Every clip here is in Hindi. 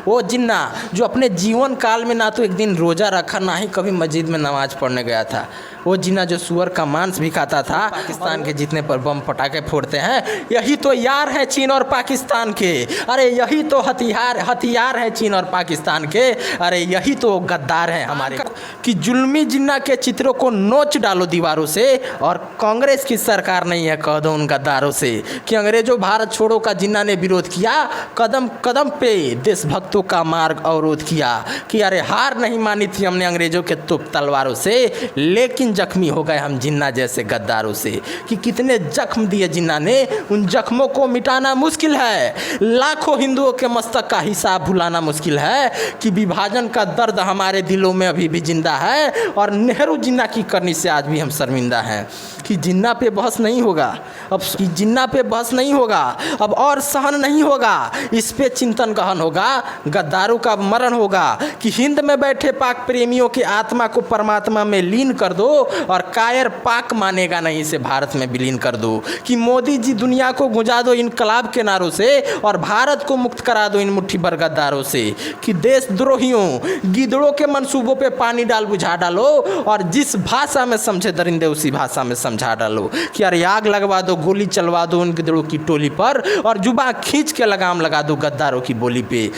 वो जिन्ना जो अपने जीवन काल में ना तो एक दिन रोज़ा रखा, ना ही कभी मस्जिद में नमाज़ पढ़ने गया था। वो जिन्ना जो सुअर का मांस भी खाता था, पाकिस्तान के जितने पर बम पटाखे फोड़ते हैं, यही तो यार है चीन और पाकिस्तान के। अरे यही तो हथियार है चीन और पाकिस्तान के। अरे यही तो गद्दार हैं हमारे। कि जुल्मी जिन्ना के चित्रों को नोच डालो दीवारों से, और कांग्रेस की सरकार नहीं है कह दो उन गद्दारों से। कि अंग्रेजों भारत छोड़ो का जिन्ना ने विरोध किया, कदम कदम पे देशभक्तों का मार्ग अवरोध किया। कि अरे हार नहीं मानी थी हमने अंग्रेजों के तोप तलवारों से, लेकिन जख्मी हो गए हम जिन्ना जैसे गद्दारों से। कि कितने जख्म दिए जिन्ना ने, उन जख्मों को मिटाना मुश्किल है। लाखों हिंदुओं के मस्तक का हिसाब भुलाना मुश्किल है। कि विभाजन का दर्द हमारे दिलों में अभी भी जिंदा है, और नेहरू जिन्ना की करनी से आज भी हम शर्मिंदा हैं। कि जिन्ना पे बहस नहीं होगा अब, कि जिन्ना पे बहस नहीं होगा अब, और सहन नहीं होगा। इस पे चिंतन गहन होगा, गद्दारों का मरण होगा। कि हिंद में बैठे पाक प्रेमियों की आत्मा को परमात्मा में लीन कर दो, और कायर पाक मानेगा नहीं इसे भारत में विलीन कर दो। कि मोदी जी दुनिया को गुंजा दो इनकलाब के नारों से, और भारत को मुक्त करा दो इन मुट्ठी भर गद्दारों से। कि देशद्रोहियों गिदड़ों के मंसूबों पे पानी डाल बुझा डालो, और जिस भाषा में समझे दरिंदे उसी भाषा में समझा डालो। कि अरे आग लगवा दो, गोली चलवा दो उन गिदड़ों की टोली पर, और जुबान खींच के लगाम लगा दो गद्दारों की बोली पे।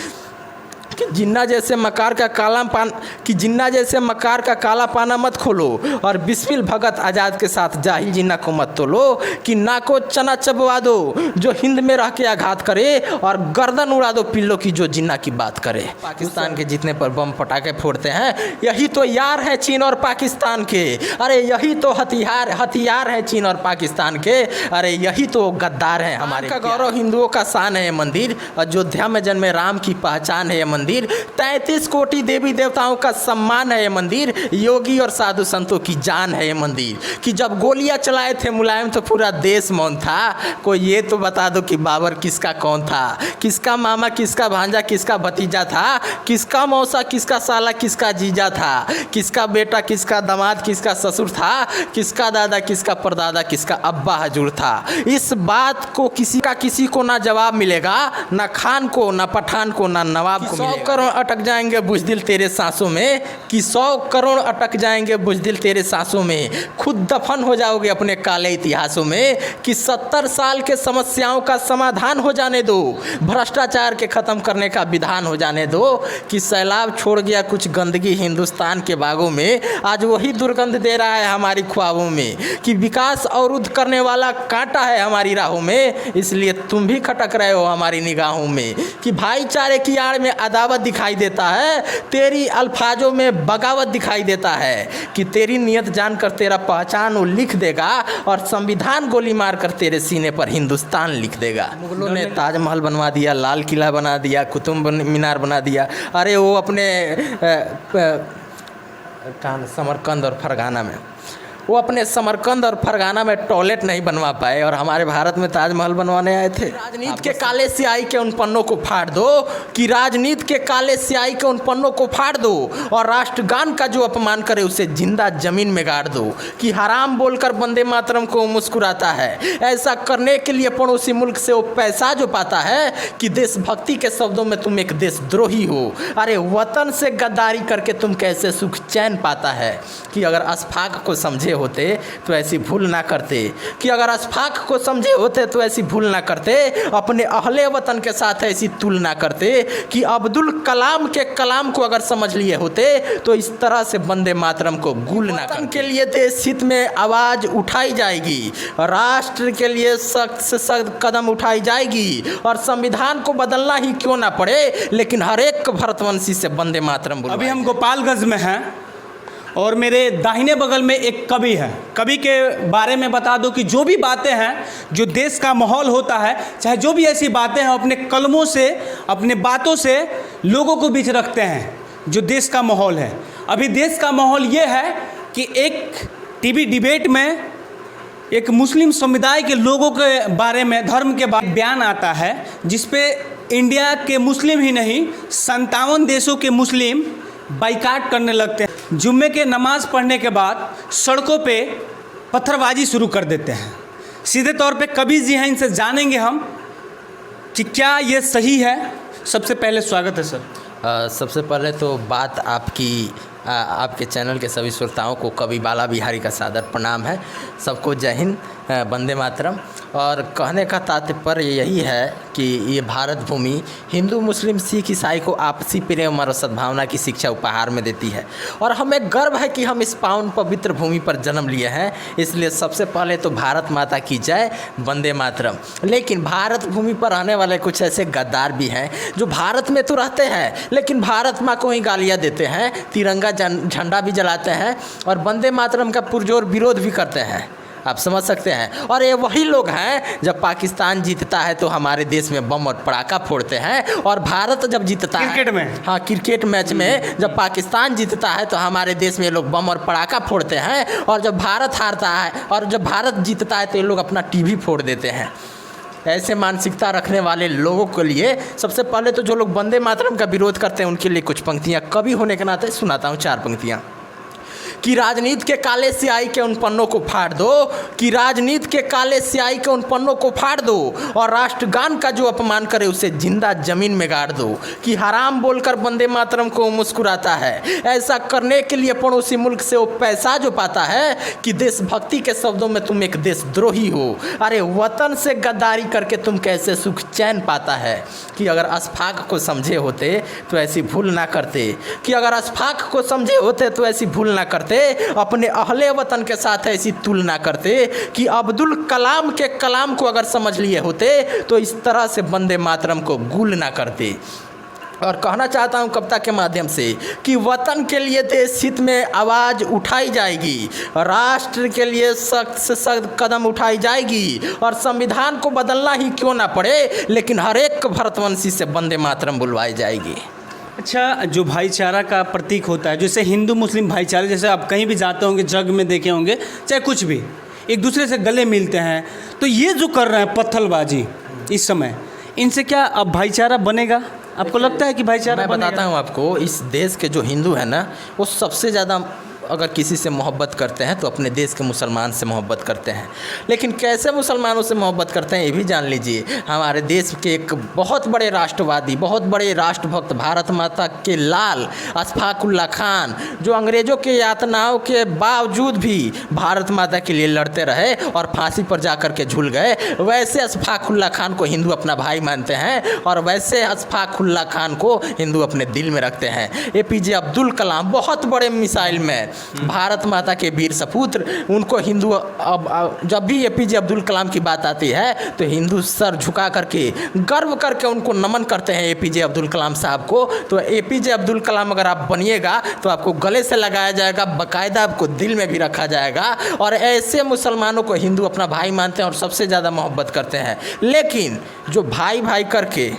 कि जिन्ना जैसे मकार का काला पाना मत खोलो, और बिस्मिल भगत आज़ाद के साथ जाहिल जिन्ना को मत तोलो। कि नाको चना चबवा दो जो हिंद में रह के आघात करे, और गर्दन उड़ा दो पिल्लों की जो जिन्ना की बात करे। पाकिस्तान के जितने पर बम पटाखे फोड़ते हैं, यही तो यार है चीन और पाकिस्तान के। अरे यही तो हथियार है चीन और पाकिस्तान के। अरे यही तो गद्दार हैं हमारे। का गौरव हिंदुओं का शान है ये मंदिर, अयोध्या में जन्मे राम की पहचान है ये मंदिर। 33 कोटि देवी देवताओं का सम्मान है ये मंदिर, योगी और साधु संतों की जान है ये मंदिर। कि जब गोलियां चलाए थे मुलायम तो पूरा देश मौन था। कोई ये तो बता दो कि बाबर किसका कौन था, किसका मामा, किसका भांजा, किसका भतीजा था, किसका मौसा, किसका साला, किसका जीजा था, किसका बेटा, किसका दामाद, किसका ससुर था, किसका दादा, किसका परदादा, किसका अब्बा हजूर था। इस बात को किसी को ना जवाब मिलेगा, ना खान को, ना पठान को, ना नवाब को। 100 करोड़ अटक जाएंगे बुज़दिल तेरे सांसों में। कि 100 करोड़ अटक जाएंगे बुज़दिल तेरे सांसों में, खुद दफन हो जाओगे अपने काले इतिहासों में। कि 70 साल के समस्याओं का समाधान हो जाने दो, भ्रष्टाचार के ख़त्म करने का विधान हो जाने दो। कि सैलाब छोड़ गया कुछ गंदगी हिंदुस्तान के बागों में, आज वही दुर्गंध दे रहा है हमारी ख्वाबों में। कि विकास अवरुद्ध करने वाला कांटा है हमारी राहों में, इसलिए तुम भी खटक रहे हो हमारी निगाहों में। कि भाईचारे की आड़ में अदावत दिखाई देता है, तेरी अल्फाजों में बगावत दिखाई देता है। कि तेरी नियत जानकर तेरा पहचान वो लिख देगा, और संविधान गोली मार कर तेरे सीने पर हिंदुस्तान लिख देगा। मुगलों ने ताजमहल बनवा दिया, लाल किला बना दिया, कुतुब मीनार बना दिया। अरे वो अपने समरकंद और फरगाना में, वो अपने समरकंद और फरगाना में टॉयलेट नहीं बनवा पाए, और हमारे भारत में ताजमहल बनवाने आए थे। राजनीति के काले स्याही के उन पन्नों को फाड़ दो। कि राजनीति के काले स्याही के उन पन्नों को फाड़ दो, और राष्ट्रगान का जो अपमान करे उसे जिंदा जमीन में गाड़ दो। कि हराम बोलकर वंदे मातरम को मुस्कुराता है, ऐसा करने के लिए पड़ोसी मुल्क से वो पैसा जो पाता है। कि देशभक्ति के शब्दों में तुम एक देशद्रोही हो। अरे वतन से गद्दारी करके तुम कैसे सुख चैन पाता है। कि अगर अशफाक को समझे होते तो ऐसी भूल ना करते। कि अगर अशफाक को समझे होते तो ऐसी भूल ना करते, अपने अहले वतन के साथ ऐसी तुलना करते। कि अब्दुल कलाम के कलाम को अगर समझ लिए होते तो इस तरह से वंदे मातरम को गुल ना करते। के लिए देश हित में आवाज़ उठाई जाएगी, राष्ट्र के लिए सख्त से सख्त कदम उठाई जाएगी, और संविधान को बदलना ही क्यों ना पड़े, लेकिन हर एक भारतवंशी से वंदे मातरम बोलो। अभी हम गोपालगंज में हैं, और मेरे दाहिने बगल में एक कवि है। कवि के बारे में बता दूं कि जो भी बातें हैं, जो देश का माहौल होता है, चाहे जो भी ऐसी बातें हैं, अपने कलमों से, अपने बातों से लोगों को बीच रखते हैं। जो देश का माहौल है, अभी देश का माहौल ये है कि एक टीवी डिबेट में एक मुस्लिम समुदाय के लोगों के बारे में, धर्म के बारे में बयान आता है, जिसपे इंडिया के मुस्लिम ही नहीं 57 देशों के मुस्लिम बाइकाट करने लगते हैं। जुम्मे के नमाज़ पढ़ने के बाद सड़कों पे पत्थरबाजी शुरू कर देते हैं। सीधे तौर पे कबीर जी हैं, इनसे जानेंगे हम कि क्या ये सही है। सबसे पहले स्वागत है सर। सबसे पहले तो बात आपके चैनल के सभी श्रोताओं को कवि बाला बिहारी का सादर प्रणाम है। सबको जय हिंद, वंदे मातरम। और कहने का तात्पर्य यही है कि ये भारत भूमि हिंदू मुस्लिम सिख ईसाई को आपसी प्रेम और सद्भावना की शिक्षा उपहार में देती है और हमें गर्व है कि हम इस पावन पवित्र भूमि पर जन्म लिए हैं। इसलिए सबसे पहले तो भारत माता की जय, वंदे मातरम। लेकिन भारत भूमि पर रहने वाले कुछ ऐसे गद्दार भी हैं जो भारत में तो रहते हैं लेकिन भारत माँ को ही गालियाँ देते हैं, तिरंगा झंडा भी जलाते हैं और वंदे मातरम का पुरजोर विरोध भी करते हैं। आप समझ सकते हैं। और ये वही लोग हैं जब पाकिस्तान जीतता है तो हमारे देश में बम और पटाखा फोड़ते हैं, और भारत जब जीतता है क्रिकेट में, हाँ क्रिकेट मैच में जब पाकिस्तान जीतता है तो हमारे देश में लोग बम और पटाखा फोड़ते हैं, और जब भारत हारता है और जब भारत जीतता है तो ये लोग अपना टीवी फोड़ देते हैं। ऐसे मानसिकता रखने वाले लोगों के लिए सबसे पहले तो जो लोग वंदे मातरम का विरोध करते हैं उनके लिए कुछ पंक्तियाँ कवि होने के नाते सुनाता हूँ, 4 पंक्तियाँ। कि राजनीति के काले स्याही के उन पन्नों को फाड़ दो, कि राजनीति के काले स्याही के उन पन्नों को फाड़ दो, और राष्ट्रगान का जो अपमान करे उसे जिंदा जमीन में गाड़ दो। कि हराम बोलकर वंदे मातरम को मुस्कुराता है, ऐसा करने के लिए पड़ोसी मुल्क से वो पैसा जो पाता है। कि देशभक्ति के शब्दों में तुम एक देशद्रोही हो, अरे वतन से गद्दारी करके तुम कैसे सुख चैन पाता है। कि अगर अशफाक को समझे होते तो ऐसी भूल ना करते, कि अगर अशफाक को समझे होते तो ऐसी भूल ना करते, अपने अहले वतन के साथ ऐसी तुलना करते। कि अब्दुल कलाम के कलाम को अगर समझ लिए होते तो इस तरह से वंदे मातरम को गुल ना करते। और कहना चाहता हूं कविता के माध्यम से कि वतन के लिए देश हित में आवाज़ उठाई जाएगी, राष्ट्र के लिए सख्त से सख्त कदम उठाई जाएगी, और संविधान को बदलना ही क्यों ना पड़े लेकिन हर एक भारतवंशी से वंदे मातरम बुलवाई जाएगी। अच्छा, जो भाईचारा का प्रतीक होता है, जैसे हिंदू मुस्लिम भाईचारा, जैसे आप कहीं भी जाते होंगे, जग में देखे होंगे, चाहे कुछ भी, एक दूसरे से गले मिलते हैं, तो ये जो कर रहे हैं पत्थरबाजी इस समय, इनसे क्या अब भाईचारा बनेगा? आपको लगता है कि भाईचारा मैं बताता हूँ आपको, इस देश के जो हिंदू हैं ना, वो सबसे ज़्यादा अगर किसी से मोहब्बत करते हैं तो अपने देश के मुसलमान से मोहब्बत करते हैं। लेकिन कैसे मुसलमानों से मोहब्बत करते हैं ये भी जान लीजिए। हमारे देश के एक बहुत बड़े राष्ट्रवादी, बहुत बड़े राष्ट्रभक्त, भारत माता के लाल अशफाक उल्लाह खान, जो अंग्रेज़ों के यातनाओं के बावजूद भी भारत माता के लिए लड़ते रहे और फांसी पर जा कर के झूल गए, वैसे अशफाक उल्लाह खान को हिंदू अपना भाई मानते हैं, और वैसे अशफाक उल्लाह खान को हिंदू अपने दिल में रखते हैं। APJ अब्दुल कलाम बहुत बड़े मिसाइल में भारत माता के वीर सपूत्र, उनको हिंदू अब जब भी APJ अब्दुल कलाम की बात आती है तो हिंदू सर झुका करके गर्व करके उनको नमन करते हैं APJ अब्दुल कलाम साहब को। तो APJ अब्दुल कलाम अगर आप बनिएगा तो आपको गले से लगाया जाएगा, बाकायदा आपको दिल में भी रखा जाएगा। और ऐसे मुसलमानों को हिंदू अपना भाई मानते हैं और सबसे ज़्यादा मोहब्बत करते हैं। लेकिन जो भाई भाई करके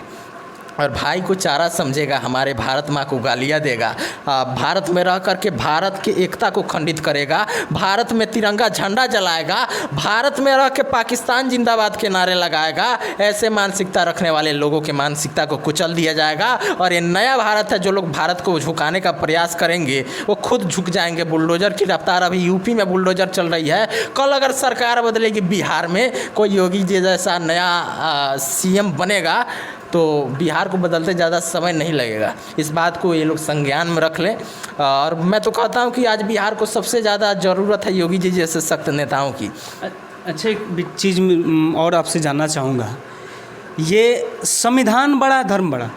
और भाई को चारा समझेगा, हमारे भारत माँ को गालियाँ देगा, भारत में रह करके भारत की एकता को खंडित करेगा, भारत में तिरंगा झंडा जलाएगा, भारत में रह के पाकिस्तान जिंदाबाद के नारे लगाएगा, ऐसे मानसिकता रखने वाले लोगों के मानसिकता को कुचल दिया जाएगा। और ये नया भारत है, जो लोग भारत को झुकाने का प्रयास करेंगे वो खुद झुक जाएंगे। बुलडोजर की रफ्तार, अभी यूपी में बुलडोजर चल रही है, कल अगर सरकार बदलेगी, बिहार में कोई योगी जी जैसा नया CM बनेगा तो बिहार को बदलते ज़्यादा समय नहीं लगेगा। इस बात को ये लोग संज्ञान में रख लें। और मैं तो कहता हूँ कि आज बिहार को सबसे ज़्यादा ज़रूरत है योगी जी जैसे सख्त नेताओं की। अच्छा, एक चीज़ और आपसे जानना चाहूँगा, ये संविधान बड़ा धर्म बड़ा,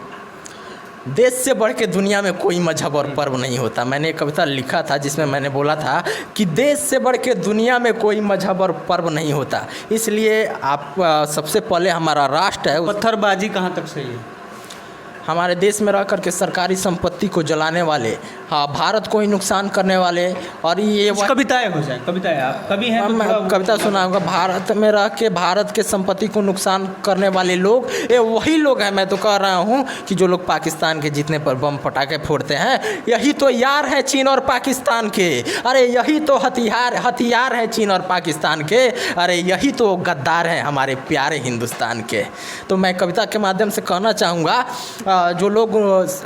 देश से बढ़ के दुनिया में कोई मजहब और पर्व नहीं होता। मैंने एक कविता लिखा था जिसमें मैंने बोला था कि देश से बढ़ के दुनिया में कोई मजहब और पर्व नहीं होता। इसलिए आप सबसे पहले हमारा राष्ट्र है। पत्थरबाजी कहाँ तक सही है? हमारे देश में रह कर के सरकारी संपत्ति को जलाने वाले, हाँ भारत को ही नुकसान करने वाले, और ये कविताएं हो जाए, कविताएं आप कवि हैं तो मैं कविता सुनाऊंगा। भारत में रह के भारत के संपत्ति को नुकसान करने वाले लोग, ये वही लोग हैं। मैं तो कह रहा हूँ कि जो लोग पाकिस्तान के जीतने पर बम पटाखे फोड़ते हैं, यही तो यार हैं चीन और पाकिस्तान के। अरे यही तो हथियार हैं चीन और पाकिस्तान के। अरे यही तो गद्दार हैं हमारे प्यारे हिंदुस्तान के। तो मैं कविता के माध्यम से कहना चाहूँगा जो लोग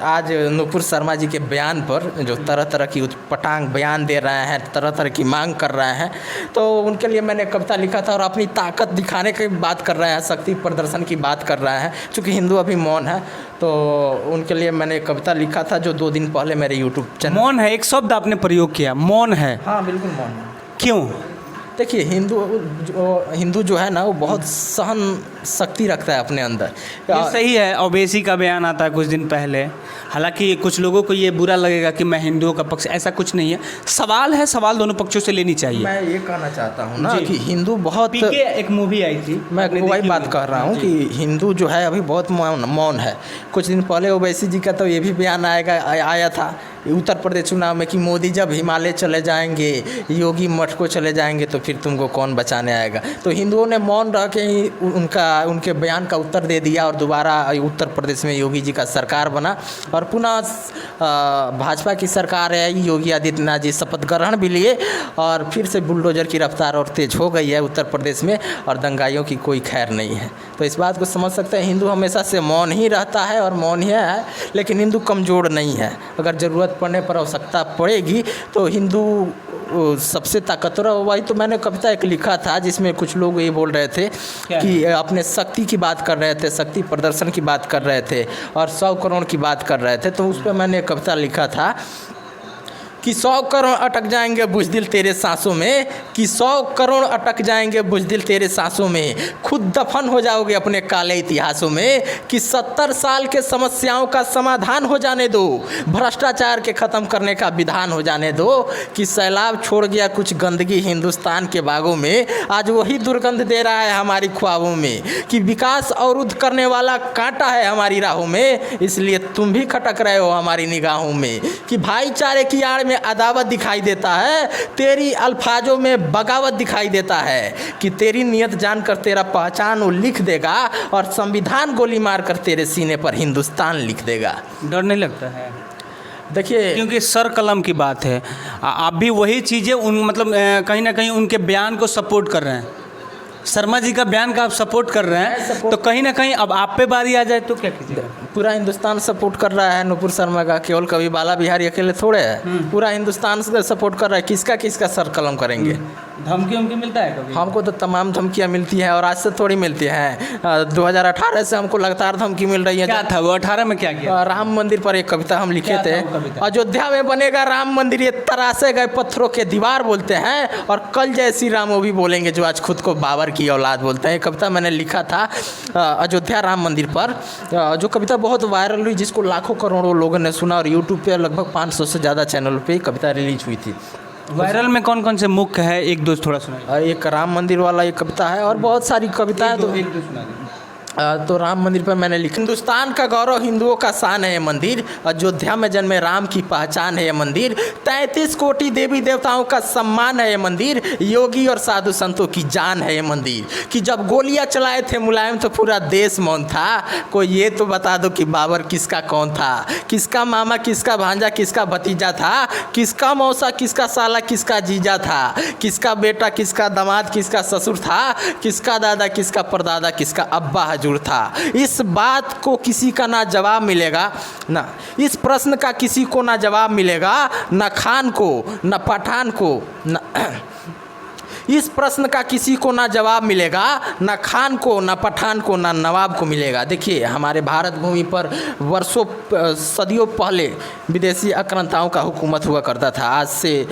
आज नुपुर शर्मा जी के बयान पर जो तरह तरह की उटपटांग बयान दे रहे हैं, तरह तरह की मांग कर रहे हैं, तो उनके लिए मैंने कविता लिखा था और अपनी ताकत दिखाने की बात कर रहे हैं, शक्ति प्रदर्शन की बात कर रहे हैं। चूँकि हिंदू अभी मौन है, तो उनके लिए मैंने कविता लिखा था जो 2 दिन पहले मेरे यूट्यूब चैनल। मौन है, एक शब्द आपने प्रयोग किया, मौन है। हाँ बिल्कुल मौन है। क्यों? देखिए हिंदू जो है ना वो बहुत सहन शक्ति रखता है अपने अंदर। ये सही है। ओवैसी का बयान आता है कुछ दिन पहले, हालांकि कुछ लोगों को ये बुरा लगेगा कि मैं हिंदुओं का पक्ष, ऐसा कुछ नहीं है। सवाल है, सवाल दोनों पक्षों से लेनी चाहिए। मैं ये कहना चाहता हूँ ना कि हिंदू बहुत, पीके एक मूवी आई थी, मैं वही बात कर रहा हूँ कि हिंदू जो है अभी बहुत मौन है। कुछ दिन पहले ओवैसी जी का तो ये भी बयान आया था उत्तर प्रदेश चुनाव में कि मोदी जब हिमालय चले जाएंगे, योगी मठ को चले जाएंगे, तो फिर तुमको कौन बचाने आएगा। तो हिंदुओं ने मौन रह के ही उनके बयान का उत्तर दे दिया और दोबारा उत्तर प्रदेश में योगी जी का सरकार बना और पुनः भाजपा की सरकार है। योगी आदित्यनाथ जी शपथ ग्रहण भी लिए और फिर से बुलडोजर की रफ्तार और तेज हो गई है उत्तर प्रदेश में और दंगाइयों की कोई खैर नहीं है। तो इस बात को समझ सकते हैं, हिंदू हमेशा से मौन ही रहता है और मौन ही है, लेकिन हिंदू कमज़ोर नहीं है। अगर ज़रूरत पड़ने पर आवश्यकता पड़ेगी तो हिंदू सबसे ताकतवर। वही तो मैंने कविता एक लिखा था जिसमें कुछ लोग ये बोल रहे थे कि अपने शक्ति की बात कर रहे थे, शक्ति प्रदर्शन की बात कर रहे थे और 100 करोड़ की बात कर रहे थे। तो उस पर मैंने कविता लिखा था कि 100 करोड़ अटक जाएंगे बुज़दिल तेरे सांसों में, कि 100 करोड़ अटक जाएंगे बुज़दिल तेरे सांसों में, खुद दफन हो जाओगे अपने काले इतिहासों में, कि 70 साल के समस्याओं का समाधान हो जाने दो, भ्रष्टाचार के ख़त्म करने का विधान हो जाने दो, कि सैलाब छोड़ गया कुछ गंदगी हिंदुस्तान के बागों में, आज वही दुर्गंध दे रहा है हमारी ख्वाबों में, कि विकास अवरुद्ध करने वाला कांटा है हमारी राहों में, इसलिए तुम भी खटक रहे हो हमारी निगाहों में, कि भाईचारे की आड़ में अदावत दिखाई देता है, तेरी अल्फाजों में बगावत दिखाई देता है, कि तेरी नियत जानकर तेरा पहचान वो लिख देगा और संविधान गोली मारकर तेरे सीने पर हिंदुस्तान लिख देगा। डर नहीं लगता है? देखिए, क्योंकि सर कलम की बात है, आप भी वही चीज़ें उन मतलब कहीं ना कहीं उनके बयान को सपोर्ट कर रहे हैं। शर्मा जी का बयान का आप सपोर्ट कर रहे हैं, तो कहीं ना कहीं अब आप पे बारी आ जाए तो क्या कीजिएगा? पूरा हिंदुस्तान सपोर्ट कर रहा है नुपुर शर्मा का, केवल कभी बाला बिहारी अकेले थोड़े है, पूरा हिंदुस्तान सपोर्ट कर रहा है। किसका सर कलम करेंगे? धमकी उमकी मिलता है कभी? हमको तो तमाम धमकियाँ मिलती हैं और आज से थोड़ी मिलती हैं। 2018 से हमको लगातार धमकी मिल रही है। क्या था वो 18 में क्या किया? राम मंदिर पर एक कविता हम लिखे थे, अयोध्या में बनेगा राम मंदिर, ये तरासे गए पत्थरों के दीवार बोलते हैं, और कल जय श्री राम वो भी बोलेंगे जो आज खुद को बाबर की औलाद बोलते हैं। कविता मैंने लिखा था अयोध्या राम मंदिर पर, जो कविता बहुत वायरल हुई, जिसको लाखों करोड़ों लोगों ने सुना और यूट्यूब पे लगभग 500 से ज़्यादा चैनल पे कविता रिलीज हुई थी। वायरल में कौन कौन से मुख्य है, एक दो थोड़ा सुनाइए। एक राम मंदिर वाला एक कविता है और बहुत सारी कविताएं, तो एक दो सुना दीजिए। तो राम मंदिर पर मैंने लिखा, हिंदुस्तान का गौरव हिंदुओं का शान है ये मंदिर, अयोध्या में जन्मे राम की पहचान है ये मंदिर, 33 कोटि देवी देवताओं का सम्मान है ये मंदिर, योगी और साधु संतों की जान है ये मंदिर, कि जब गोलियां चलाए थे मुलायम तो पूरा देश मौन था, कोई ये तो बता दो कि बाबर किसका कौन था, किसका मामा किसका भांजा किसका भतीजा था, किसका मौसा किसका साला किसका जीजा था, किसका बेटा किसका दामाद किसका ससुर था, किसका दादा किसका परदादा किसका अब्बा था। इस बात को किसी का ना जवाब मिलेगा, ना इस प्रश्न का किसी को ना जवाब मिलेगा, ना खान को ना पठान को, ना इस प्रश्न का किसी को ना जवाब मिलेगा, ना खान को ना पठान को ना नवाब को मिलेगा। देखिए, हमारे भारत भूमि पर वर्षों सदियों पहले विदेशी आक्रांताओं का हुकूमत हुआ करता था। आज से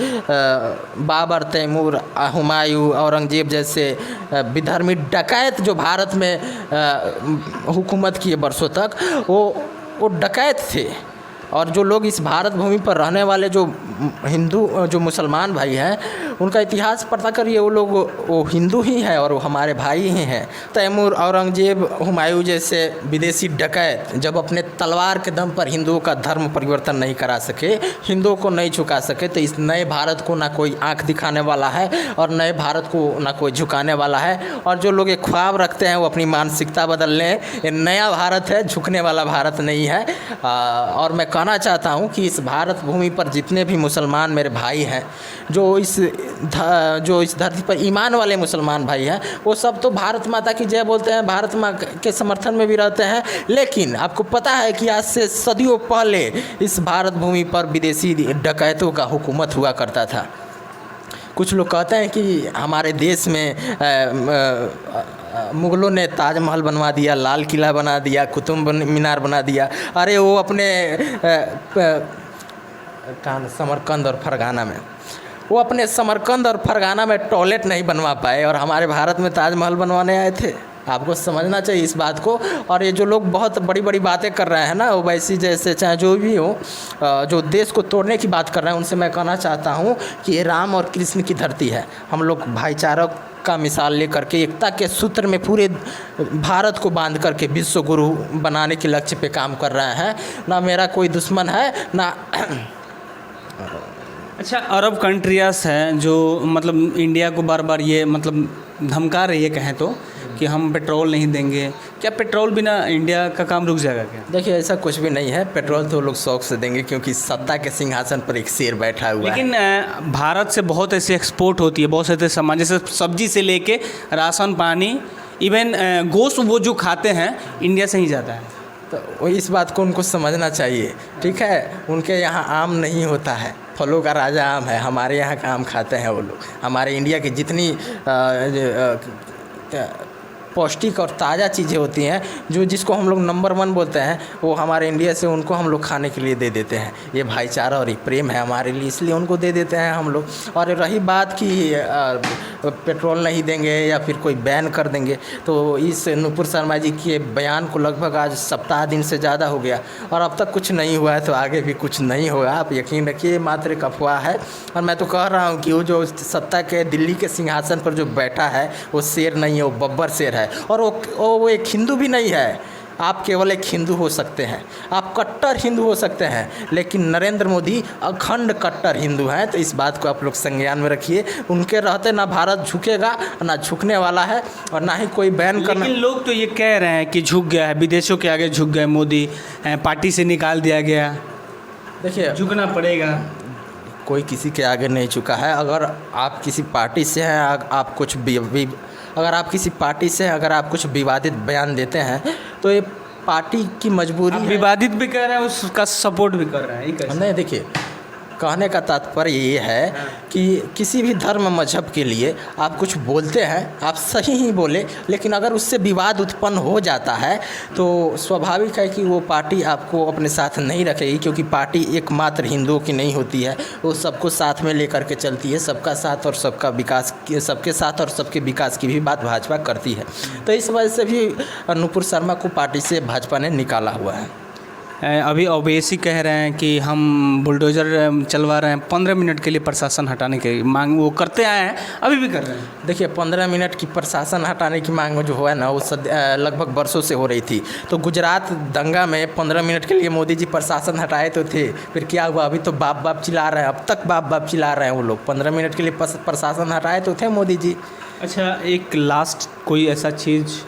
बाबर, तैमूर, हुमायूं, औरंगजेब जैसे विधर्मी डकैत जो भारत में हुकूमत किए वर्षों तक, वो डकैत थे। और जो लोग इस भारत भूमि पर रहने वाले जो हिंदू जो मुसलमान भाई हैं, उनका इतिहास पता करिए, वो लोग वो हिंदू ही हैं और वो हमारे भाई ही हैं। तैमूर, औरंगजेब, हुमायूं जैसे विदेशी डकैत जब अपने तलवार के दम पर हिंदुओं का धर्म परिवर्तन नहीं करा सके, हिंदुओं को नहीं झुका सके, तो इस नए भारत को ना कोई आंख दिखाने वाला है और नए भारत को ना कोई झुकाने वाला है। और जो लोग एक ख्वाब रखते हैं वो अपनी मानसिकता बदल लें। ये नया भारत है, झुकने वाला भारत नहीं है। और मैं कहना चाहता हूँ कि इस भारत भूमि पर जितने भी मुसलमान मेरे भाई हैं, जो इस जो इस धरती पर ईमान वाले मुसलमान भाई हैं वो सब तो भारत माता की जय बोलते हैं, भारत माँ के समर्थन में भी रहते हैं। लेकिन आपको पता है कि आज से सदियों पहले इस भारत भूमि पर विदेशी डकैतों का हुकूमत हुआ करता था। कुछ लोग कहते हैं कि हमारे देश में मुग़लों ने ताजमहल बनवा दिया, लाल किला बना दिया, कुतुब मीनार बना दिया। अरे वो अपने समरकंद और फरगाना में, वो अपने समरकंद और फरगाना में टॉयलेट नहीं बनवा पाए और हमारे भारत में ताजमहल बनवाने आए थे। आपको समझना चाहिए इस बात को। और ये जो लोग बहुत बड़ी बड़ी बातें कर रहे हैं ना, ओवैसी जैसे चाहे जो भी हो, जो देश को तोड़ने की बात कर रहे हैं, उनसे मैं कहना चाहता हूँ कि ये राम और कृष्ण की धरती है। हम लोग भाईचारा का मिसाल लेकर के एकता के सूत्र में पूरे भारत को बांध करके विश्व गुरु बनाने के लक्ष्य पे काम कर रहे हैं। ना मेरा कोई दुश्मन है ना। अच्छा, अरब कंट्रियास हैं जो मतलब इंडिया को बार बार ये मतलब धमका रही है, कहें तो, कि हम पेट्रोल नहीं देंगे। क्या पेट्रोल बिना इंडिया का काम रुक जाएगा क्या? देखिए, ऐसा कुछ भी नहीं है। पेट्रोल तो लोग शौक से देंगे क्योंकि सत्ता के सिंहासन पर एक शेर बैठा हुआ है। लेकिन भारत से बहुत ऐसी एक्सपोर्ट होती है, बहुत ऐसे सामान, जैसे सब्जी से लेके राशन पानी, इवन गोश्त वो जो खाते हैं इंडिया से ही जाता है। तो इस बात को उनको समझना चाहिए, ठीक है। उनके यहाँ आम नहीं होता है, फलों का राजा आम है। हमारे यहाँ का आम खाते हैं वो लोग। हमारे इंडिया की जितनी पौष्टिक और ताज़ा चीज़ें होती हैं, जो जिसको हम लोग नंबर 1 बोलते हैं, वो हमारे इंडिया से उनको हम लोग खाने के लिए दे देते हैं। ये भाईचारा और ये प्रेम है हमारे लिए, इसलिए उनको दे देते हैं हम लोग। और रही बात कि पेट्रोल नहीं देंगे या फिर कोई बैन कर देंगे, तो इस नुपुर शर्मा जी के बयान को लगभग आज सप्ताह दिन से ज़्यादा हो गया और अब तक कुछ नहीं हुआ है, तो आगे भी कुछ नहीं होगा। आप यकीन रखिए, मात्र एक अफवाह है। और मैं तो कह रहा हूँ कि वो जो सत्ता के दिल्ली के सिंहासन पर जो बैठा है वो शेर नहीं है, वो बब्बर शेर है। और वो एक हिंदू भी नहीं है। आप केवल एक हिंदू हो सकते हैं, आप कट्टर हिंदू हो सकते हैं, लेकिन नरेंद्र मोदी अखंड कट्टर हिंदू हैं। तो इस बात को आप लोग संज्ञान में रखिए। उनके रहते ना भारत झुकेगा, ना झुकने वाला है, और ना ही कोई बैन करना। लेकिन लोग तो ये कह रहे हैं कि झुक गया है, विदेशों के आगे झुक गए मोदी, पार्टी से निकाल दिया गया। देखिए, झुकना पड़ेगा। कोई किसी के आगे नहीं झुका है। अगर आप किसी पार्टी से हैं, आप कुछ अगर आप किसी पार्टी से अगर आप कुछ विवादित बयान देते हैं, तो ये पार्टी की मजबूरी है। विवादित भी कर रहे हैं, उसका सपोर्ट भी कर रहे हैं। नहीं, देखिए, कहने का तात्पर्य ये है कि किसी भी धर्म मजहब के लिए आप कुछ बोलते हैं, आप सही ही बोले, लेकिन अगर उससे विवाद उत्पन्न हो जाता है तो स्वाभाविक है कि वो पार्टी आपको अपने साथ नहीं रखेगी, क्योंकि पार्टी एकमात्र हिंदुओं की नहीं होती है। वो सबको साथ में लेकर के चलती है। सबका साथ और सबका विकास, सबके साथ और सबके विकास की भी बात भाजपा करती है। तो इस वजह से भी नुपुर शर्मा को पार्टी से भाजपा ने निकाला हुआ है। अभी ओवैसी कह रहे हैं कि हम बुलडोज़र चलवा रहे हैं, 15 मिनट के लिए प्रशासन हटाने की मांग वो करते आए हैं, अभी भी कर रहे हैं। देखिए, 15 मिनट की प्रशासन हटाने की मांग जो है ना, वो लगभग वर्षों से हो रही थी। तो गुजरात दंगा में 15 मिनट के लिए मोदी जी प्रशासन हटाए तो थे, फिर क्या हुआ? अभी तो बाप बाप चिल्ला रहे हैं, अब तक बाप बाप चिल्ला रहे हैं वो लोग। 15 मिनट के लिए प्रशासन हटाए तो थे मोदी जी। अच्छा, एक लास्ट कोई ऐसा चीज़,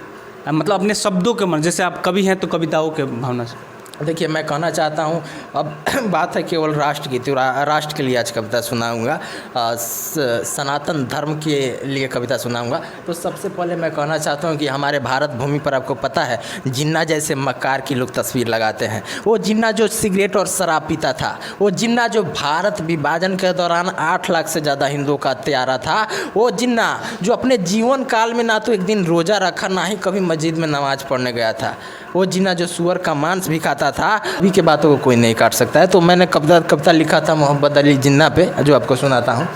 मतलब अपने शब्दों के मन, जैसे आप कवि हैं तो कविताओं के भावना से। देखिए, मैं कहना चाहता हूँ, अब बात है केवल राष्ट्र की, तो राष्ट्र के लिए आज कविता सुनाऊँगा, सनातन धर्म के लिए कविता सुनाऊँगा। तो सबसे पहले मैं कहना चाहता हूँ कि हमारे भारत भूमि पर आपको पता है, जिन्ना जैसे मक्कार की लोग तस्वीर लगाते हैं। वो जिन्ना जो सिगरेट और शराब पीता था, वो जिन्ना जो भारत विभाजन के दौरान 8 लाख से ज़्यादा हिंदुओं का हत्यारा था, वो जिन्ना जो अपने जीवन काल में ना तो एक दिन रोज़ा रखा, ना ही कभी मस्जिद में नमाज़ पढ़ने गया था, वो जिन्ना जो सुअर का मांस भी खाता था, अभी के बातों को कोई नहीं काट सकता है। तो मैंने कविता लिखा था मोहम्मद अली जिन्ना पे, जो आपको सुनाता हूँ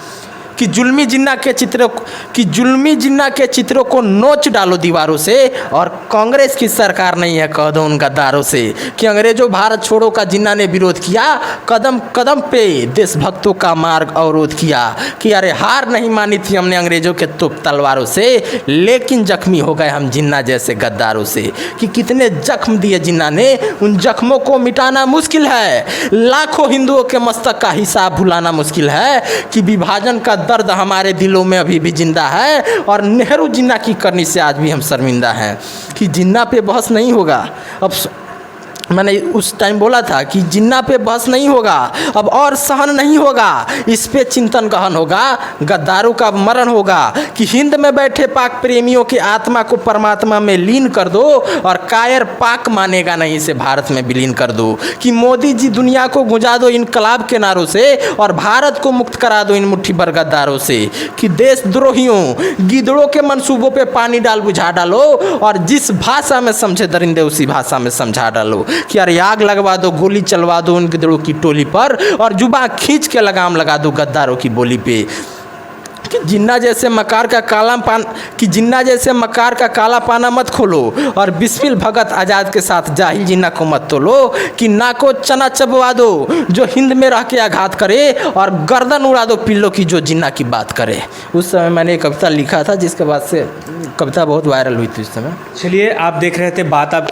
कि जुल्मी जिन्ना के चित्रों को नोच डालो दीवारों से, और कांग्रेस की सरकार नहीं है कह दो उनका दारों से, कि अंग्रेजों भारत छोड़ो का जिन्ना ने विरोध किया, कदम कदम पे देशभक्तों का मार्ग अवरोध किया, कि अरे हार नहीं मानी थी हमने अंग्रेजों के तोप तलवारों से, लेकिन जख्मी हो गए हम जिन्ना जैसे गद्दारों से। कि कितने जख्म दिए जिन्ना ने, उन जख्मों को मिटाना मुश्किल है, लाखों हिंदुओं के मस्तक का हिसाब भुलाना मुश्किल है, कि विभाजन का दर्द हमारे दिलों में अभी भी जिंदा है, और नेहरू जिन्ना की करनी से आज भी हम शर्मिंदा हैं। कि जिन्ना पे बहस नहीं होगा, मैंने उस टाइम बोला था कि जिन्ना पे बस नहीं होगा, अब और सहन नहीं होगा, इस पे चिंतन गहन होगा, गद्दारों का मरण होगा कि हिंद में बैठे पाक प्रेमियों की आत्मा को परमात्मा में लीन कर दो और कायर पाक मानेगा नहीं इसे भारत में विलीन कर दो, कि मोदी जी दुनिया को गुंजा दो इनकलाब के नारों से और भारत को मुक्त करा दो इन मुट्ठी भर गद्दारों से, कि देशद्रोहियों गिदड़ों के मंसूबों पे पानी डाल बुझा डालो और जिस भाषा में समझे दरिंदे उसी भाषा में समझा डालो, कि यार आग लगवा दो, गोली चलवा दो उन गिदड़ों की टोली पर और जुबा खींच के लगाम लगा दो गद्दारों की बोली पे, कि जिन्ना जैसे मकार का काला पाना मत खोलो और बिस्मिल भगत आज़ाद के साथ जाहिल जिन्ना को मत तोलो, कि नाको चना चबवा दो जो हिंद में रह के आघात करे और गर्दन उड़ा दो पिल्लों की जो जिन्ना की बात करे। उस समय मैंने एक कविता लिखा था जिसके बाद से कविता बहुत वायरल हुई थी उस समय। चलिए, आप देख रहे थे बात आप